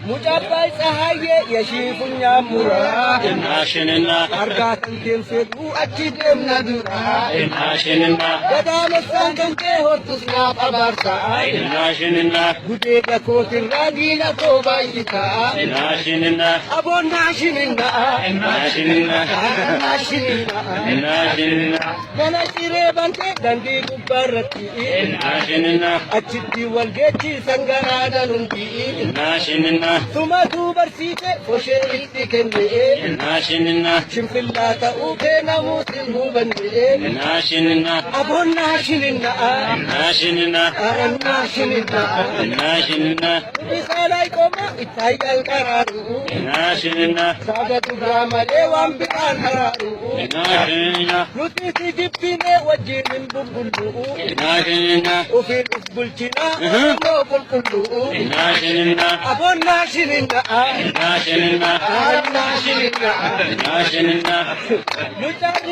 ሙጫባይ ፀሐዬ የሺፉኛ ሙራ እናሽንና አርጋተን ቴንፌቱ አቺ ደምና ዱራ እናሽንና ገዳመሳን ከንቴ ሆርቱስና ቀባርሳ እናሽንና ጉዴ ገኮትን ራጊና ኮባይታ እናሽንና አቦናሽንና እናሽንና ናሽንና እናሽንና ገነጭሬ በንቴ ደንዲ ጉባረቲ እናሽንና አችቲ ወልጌቺ ሰንገራደኑንቲ እናሽንና ቱመቱ በርሲቴ ፎሼ ኢtti kenne እናሽንና ሽንፍላ ta'uu namuutin hubanne እናሽንና አቦናሽንና እናሽንና አረናሽንና እናሽንና ኢሳላይ ቆማ ይታያል ቀራሩ እናሽንና ሳገዱ ግራማሌ ዋምቢቃን ቀራሩ እናሽንና ኑቲ ሲጅብኔ ወጂንን ቡልቡሉ እናሽንና ኡፊን ኡፍቡልችና ኖ ቁልቁሉ እናሽንና አቦናሽንና እናሽንና አረናሽንና እናሽንና ሉጫሪ